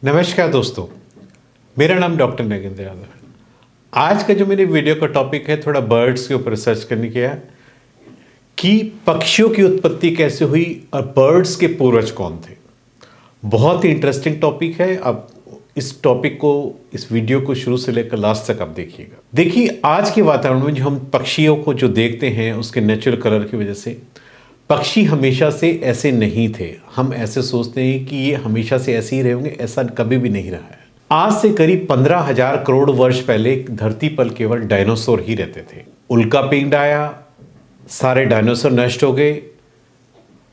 नमस्कार दोस्तों, मेरा नाम डॉक्टर नगेंद्र यादव है। आज का जो मेरे वीडियो का टॉपिक है थोड़ा बर्ड्स के ऊपर रिसर्च करने की है कि पक्षियों की उत्पत्ति कैसे हुई और बर्ड्स के पूर्वज कौन थे। बहुत ही इंटरेस्टिंग टॉपिक है। अब इस टॉपिक को, इस वीडियो को शुरू से लेकर लास्ट तक आप देखिएगा। देखिए, आज के वातावरण में जो हम पक्षियों को जो देखते हैं उसके नेचुरल कलर की वजह से पक्षी हमेशा से ऐसे नहीं थे। हम ऐसे सोचते हैं कि ये हमेशा से ऐसे ही रहे होंगे, ऐसा कभी भी नहीं रहा है। आज से करीब 15,000 करोड़ वर्ष पहले धरती पर केवल डायनासोर ही रहते थे। उल्का पिंड आया, सारे डायनासोर नष्ट हो गए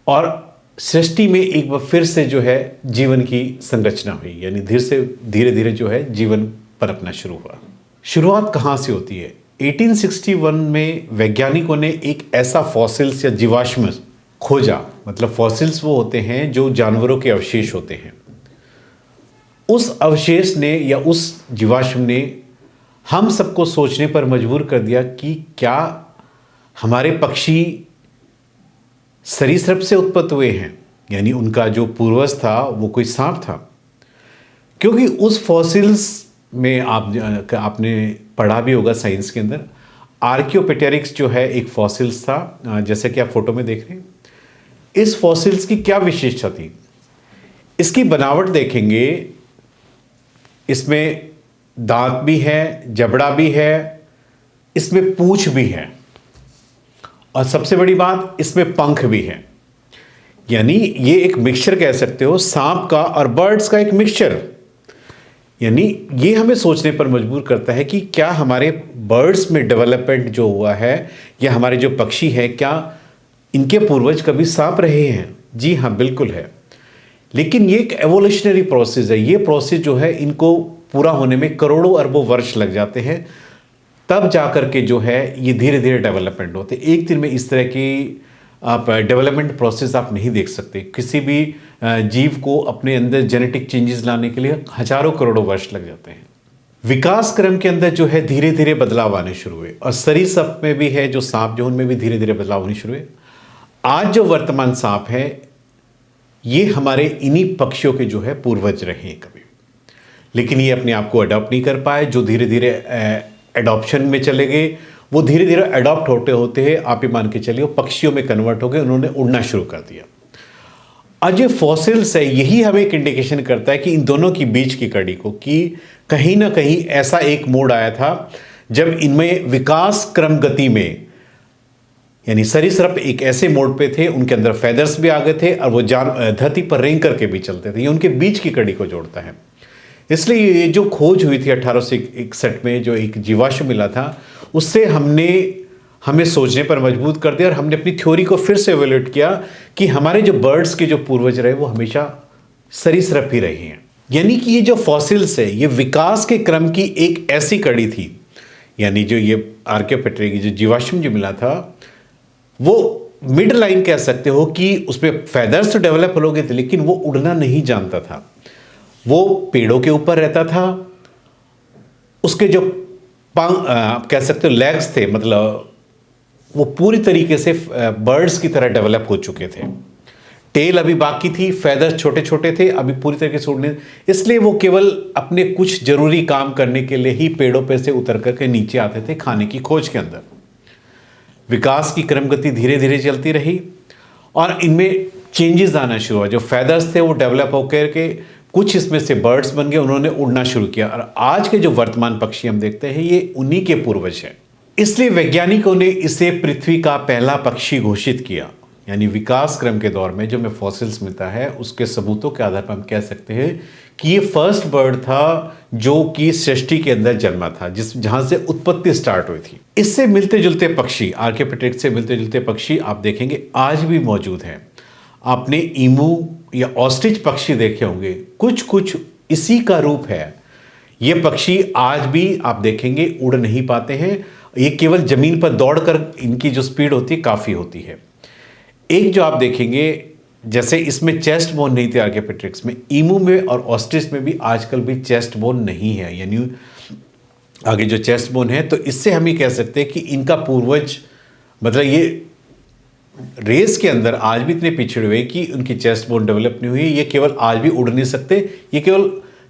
और सृष्टि में एक बार फिर से जो है जीवन की संरचना हुई, यानी धीरे धीरे जो है जीवन पनपना शुरू हुआ। शुरुआत कहाँ से होती है? 1861 में वैज्ञानिकों ने एक ऐसा फॉसिल्स या जीवाश्म खोजा। मतलब फॉसिल्स वो होते हैं जो जानवरों के अवशेष होते हैं। उस अवशेष ने या उस जीवाश्म ने हम सबको सोचने पर मजबूर कर दिया कि क्या हमारे पक्षी सरीसृप से उत्पन्न हुए हैं, यानी उनका जो पूर्वज था वो कोई सांप था। क्योंकि उस फॉसिल्स में आपने पढ़ा भी होगा साइंस के अंदर, आर्कियोपेटेरिक्स जो है एक फॉसिल्स था, जैसे कि आप फोटो में देख रहे हैं। इस फॉसिल्स की क्या विशेषता थी? इसकी बनावट देखेंगे, इसमें दांत भी है, जबड़ा भी है, इसमें पूंछ भी है और सबसे बड़ी बात इसमें पंख भी है। यानी ये एक मिक्सचर कह सकते हो, सांप का और बर्ड्स का एक मिक्सचर। यानी ये हमें सोचने पर मजबूर करता है कि क्या हमारे बर्ड्स में डेवलपमेंट जो हुआ है या हमारे जो पक्षी हैं, क्या इनके पूर्वज कभी सांप रहे हैं? जी हाँ, बिल्कुल है। लेकिन ये एक एवोल्यूशनरी प्रोसेस है। ये प्रोसेस जो है इनको पूरा होने में करोड़ों अरबों वर्ष लग जाते हैं, तब जाकर के जो है ये धीरे धीरे डेवलपमेंट होते। एक दिन में इस तरह की आप डेवलपमेंट प्रोसेस आप नहीं देख सकते। किसी भी जीव को अपने अंदर जेनेटिक चेंजेस लाने के लिए हजारों करोड़ों वर्ष लग जाते हैं। विकास क्रम के अंदर जो है धीरे धीरे बदलाव आने शुरू हुए और सरीसृप में भी है जो सांप, जो उनमें भी धीरे धीरे बदलाव होने शुरू हुए। आज जो वर्तमान सांप है ये हमारे इन्हीं पक्षियों के जो है पूर्वज रहे हैं कभी, लेकिन ये अपने आप को अडॉप्ट नहीं कर पाए। जो धीरे धीरे एडॉप्शन में चले गए, वो धीरे धीरे अडॉप्ट होते होते आप ही मान के चलिए पक्षियों में कन्वर्ट हो गए, उन्होंने उड़ना शुरू कर दिया। आज ये फॉसिल्स है, यही हमें एक इंडिकेशन करता है कि इन दोनों की बीच की कड़ी को, कि कहीं ना कहीं ऐसा एक मोड़ आया था जब इनमें विकास क्रम गति में, यानी सरीसृप एक ऐसे मोड़ पे थे, उनके अंदर फेदर्स भी आ गए थे और वो धरती पर रेंग करके भी चलते थे। ये उनके बीच की कड़ी को जोड़ता है। इसलिए ये जो खोज हुई थी 1861 में, जो एक जीवाश्म मिला था, उससे हमें सोचने पर मजबूर कर दिया और हमने अपनी थ्योरी को फिर से इवैल्यूएट किया कि हमारे जो बर्ड्स के जो पूर्वज रहे वो हमेशा सरीसृप ही रहे हैं। यानी कि ये जो फॉसिल्स है ये विकास के क्रम की एक ऐसी कड़ी थी। यानी जो ये आर्कियोपेटेरिक जो जीवाश्म जो मिला था वो मिड लाइन कह सकते हो कि उसमें फेदर्स तो डेवलप हो गए थे, लेकिन वो उड़ना नहीं जानता था। वो पेड़ों के ऊपर रहता था। उसके जो आप कह सकते हो लेग्स थे, मतलब वो पूरी तरीके से बर्ड्स की तरह डेवलप हो चुके थे। टेल अभी बाकी थी, फेदर्स छोटे छोटे थे, अभी पूरी तरीके से उड़ने, इसलिए वो केवल अपने कुछ जरूरी काम करने के लिए ही पेड़ों पे से उतर करके नीचे आते थे खाने की खोज के अंदर। विकास की क्रम गति धीरे धीरे चलती रही और इनमें चेंजेस आना शुरू हुआ। जो फेदर्स थे वो डेवलप होकर के कुछ इसमें से बर्ड्स बन गए, उन्होंने उड़ना शुरू किया और आज के जो वर्तमान पक्षी हम देखते हैं ये उन्हीं के पूर्वज हैं। इसलिए वैज्ञानिकों ने इसे पृथ्वी का पहला पक्षी घोषित किया। यानी विकास क्रम के दौर में जो हमें फॉसिल्स मिलता है उसके सबूतों के आधार पर हम कह सकते हैं कि ये फर्स्ट बर्ड था जो कि सृष्टि के अंदर जन्मा था, जहां से उत्पत्ति स्टार्ट हुई थी। इससे मिलते जुलते पक्षी, आर्कियोपेटेरिक्स से मिलते जुलते पक्षी आप देखेंगे आज भी मौजूद हैं। आपने ईमू या ऑस्ट्रिच पक्षी देखे होंगे, कुछ कुछ इसी का रूप है। ये पक्षी आज भी आप देखेंगे उड़ नहीं पाते हैं, ये केवल जमीन पर दौड़कर इनकी जो स्पीड होती है काफ़ी होती है। एक जो आप देखेंगे, जैसे इसमें चेस्ट बोन नहीं थे आर्कियोपेटेरिक्स में, ईमू में और ऑस्ट्रिच में भी आजकल भी चेस्ट बोन नहीं है। यानी आगे जो चेस्ट बोन है, तो इससे हम ये कह सकते हैं कि इनका पूर्वज, मतलब ये रेस के अंदर आज भी इतने पिछड़े हुए कि उनकी चेस्ट बोन डेवलप नहीं हुई। ये केवल आज भी उड़ नहीं सकते, ये केवल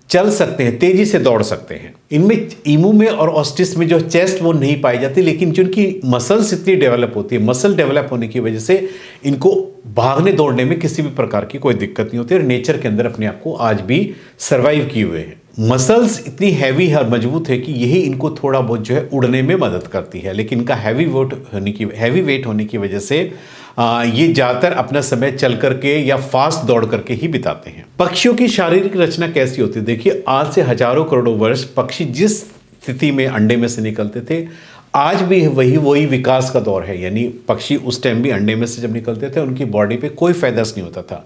चल सकते हैं, तेजी से दौड़ सकते हैं। इनमें ईमू में और ऑस्ट्रिच में जो चेस्ट वो नहीं पाई जाती, लेकिन जो इनकी मसल्स इतनी डेवलप होती है, मसल डेवलप होने की वजह से इनको भागने दौड़ने में किसी भी प्रकार की कोई दिक्कत नहीं होती और नेचर के अंदर अपने आप को आज भी सर्वाइव किए हुए हैं। मसल्स इतनी हैवी और मजबूत है कि यही इनको थोड़ा बहुत जो है उड़ने में मदद करती है, लेकिन इनका हैवी वेट होने की वजह से ये ज़्यादातर अपना समय चल करके या फास्ट दौड़ करके ही बिताते हैं। पक्षियों की शारीरिक रचना कैसी होती है? देखिए, आज से हजारों करोड़ों वर्ष पक्षी जिस स्थिति में अंडे में से निकलते थे, आज भी वही विकास का दौर है। यानी पक्षी उस टाइम भी अंडे में से जब निकलते थे, उनकी बॉडी पे कोई फेदर्स नहीं होता था।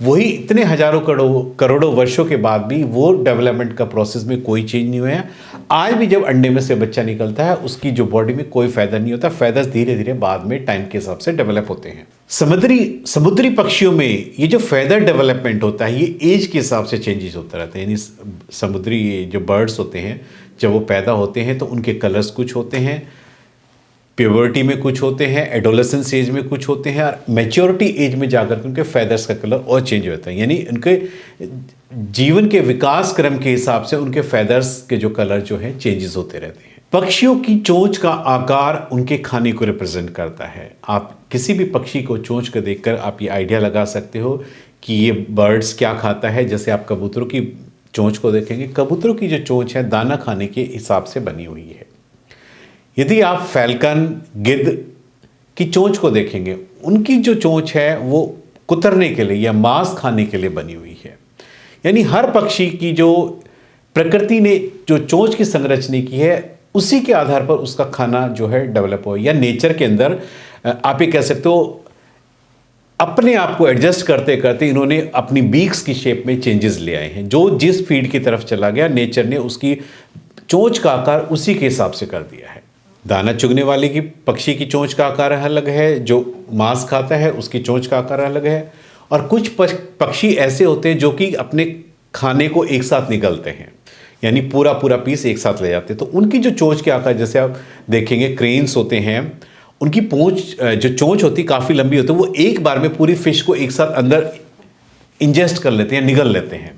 वही इतने हजारों करोड़ों वर्षों के बाद भी वो डेवलपमेंट का प्रोसेस में कोई चेंज नहीं हुआ है। आज भी जब अंडे में से बच्चा निकलता है, उसकी जो बॉडी में कोई फेदर नहीं होता। फेदर्स धीरे धीरे बाद में टाइम के हिसाब से डेवलप होते हैं। समुद्री पक्षियों में ये जो फेदर डेवलपमेंट होता है, ये एज के हिसाब से चेंजेस होता रहता है। यानी समुद्री जो बर्ड्स होते हैं, जब वो पैदा होते हैं तो उनके कलर्स कुछ होते हैं, प्यूबर्टी में कुछ होते हैं, एडोलेसेंस एज में कुछ होते हैं, और मैच्योरिटी एज में जाकर के उनके फेदर्स का कलर और चेंज होता है। यानी उनके जीवन के विकास क्रम के हिसाब से उनके फेदर्स के जो कलर जो है चेंजेस होते रहते हैं। पक्षियों की चोंच का आकार उनके खाने को रिप्रेजेंट करता है। आप किसी भी पक्षी को चोंच को देखकर आप ये आइडिया लगा सकते हो कि ये बर्ड्स क्या खाता है। जैसे आप कबूतरों की चोंच को देखेंगे, कबूतरों की जो चोंच है दाना खाने के हिसाब से बनी हुई है। यदि आप फैल्कन, गिद्ध की चोंच को देखेंगे, उनकी जो चोंच है वो कुतरने के लिए या मांस खाने के लिए बनी हुई है। यानी हर पक्षी की जो प्रकृति ने जो चोंच की संरचना की है, उसी के आधार पर उसका खाना जो है डेवलप हो, या नेचर के अंदर आप ये कह सकते हो अपने आप को एडजस्ट करते करते इन्होंने अपनी बीक्स की शेप में चेंजेस ले आए हैं। जो जिस फीड की तरफ चला गया, नेचर ने उसकी चोंच का आकार उसी के हिसाब से कर दिया है। दाना चुगने वाले की पक्षी की चोंच का आकार अलग है, जो मांस खाता है उसकी चोंच का आकार अलग है। और कुछ पक्षी ऐसे होते हैं जो कि अपने खाने को एक साथ निगलते हैं, यानी पूरा पीस एक साथ ले जाते हैं। तो उनकी जो चोंच के आकार, जैसे आप देखेंगे क्रेन्स होते हैं, उनकी जो चोंच होती काफ़ी लंबी होती है, वो एक बार में पूरी फिश को एक साथ अंदर इंजेस्ट कर लेते हैं, निगल लेते हैं।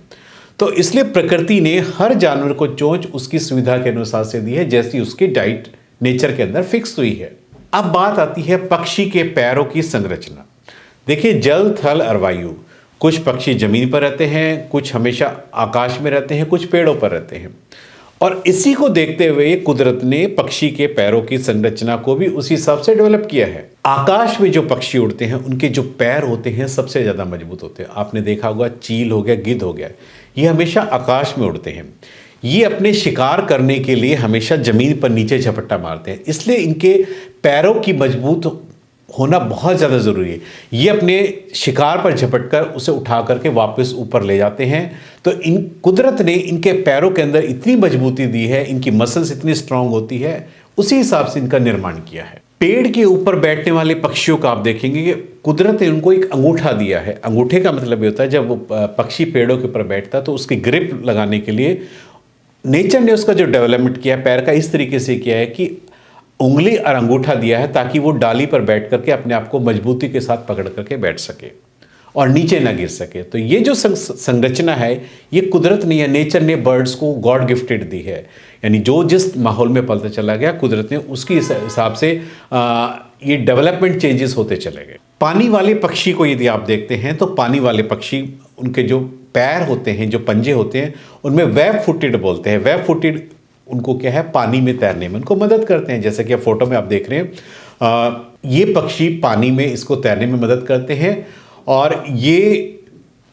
तो इसलिए प्रकृति ने हर जानवर को चोंच उसकी सुविधा के अनुसार से दी है, जैसी उसकी डाइट नेचर के अंदर फिक्स हुई है। अब बात आती है पक्षी के पैरों की संरचना। देखिए, जल, थल और वायु, कुछ पक्षी जमीन पर रहते हैं, कुछ हमेशा आकाश में रहते हैं, कुछ पेड़ों पर रहते हैं। और इसी को देखते हुए कुदरत ने पक्षी के पैरों की संरचना को भी उसी हिसाब से डेवलप किया है। आकाश में जो पक्षी उड़ते हैं, उनके जो पैर होते हैं सबसे ज़्यादा मजबूत होते हैं। आपने देखा होगा, चील हो गया, गिद्ध हो गया, ये हमेशा आकाश में उड़ते हैं। ये अपने शिकार करने के लिए हमेशा जमीन पर नीचे झपट्टा मारते हैं, इसलिए इनके पैरों की मजबूत होना बहुत ज़्यादा ज़रूरी है। ये अपने शिकार पर झपटकर उसे उठा करके वापस ऊपर ले जाते हैं। तो कुदरत ने इनके पैरों के अंदर इतनी मजबूती दी है, इनकी मसल्स इतनी स्ट्रांग होती है, उसी हिसाब से इनका निर्माण किया है। पेड़ के ऊपर बैठने वाले पक्षियों का आप देखेंगे कि कुदरत ने उनको एक अंगूठा दिया है। अंगूठे का मतलब ये होता है, जब वो पक्षी पेड़ों के ऊपर बैठता है तो उसकी ग्रिप लगाने के लिए नेचर ने उसका जो डेवलपमेंट किया है पैर का, इस तरीके से किया है कि उंगली और अंगूठा दिया है, ताकि वो डाली पर बैठ करके अपने आप को मजबूती के साथ पकड़ करके बैठ सके और नीचे ना गिर सके। तो ये जो संरचना है, ये कुदरत ने या नेचर ने बर्ड्स को गॉड गिफ्टेड दी है। यानी जो जिस माहौल में पलता चला गया, कुदरत ने उसके हिसाब से ये डेवलपमेंट चेंजेस होते चले गए। पानी वाले पक्षी को यदि आप देखते हैं, तो पानी वाले पक्षी, उनके जो पैर होते हैं, जो पंजे होते हैं, उनमें वेब फुटेड बोलते हैं। वेब फुटेड उनको क्या है, पानी में तैरने में उनको मदद करते हैं। जैसे कि फोटो में आप देख रहे हैं, ये पक्षी पानी में इसको तैरने में मदद करते हैं। और ये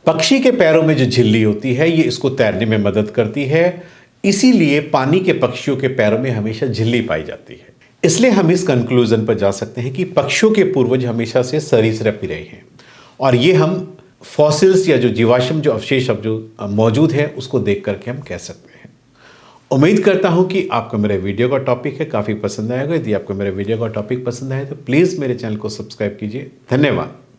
पक्षी के पैरों में जो झिल्ली होती है, ये इसको तैरने में मदद करती है। इसीलिए पानी के पक्षियों के पैरों में हमेशा झिल्ली पाई जाती है। इसलिए हम इस कंक्लूजन पर जा सकते हैं कि पक्षियों के पूर्वज हमेशा से सरीसृप ही रहे हैं। और ये हम फॉसिल्स या जो जीवाश्म जो अवशेष अब जो मौजूद है, उसको देख करके हम कह सकते हैं। उम्मीद करता हूं कि आपको मेरे वीडियो का टॉपिक है काफ़ी पसंद आएगा। यदि आपको मेरे वीडियो का टॉपिक पसंद आए तो प्लीज़ मेरे चैनल को सब्सक्राइब कीजिए। धन्यवाद।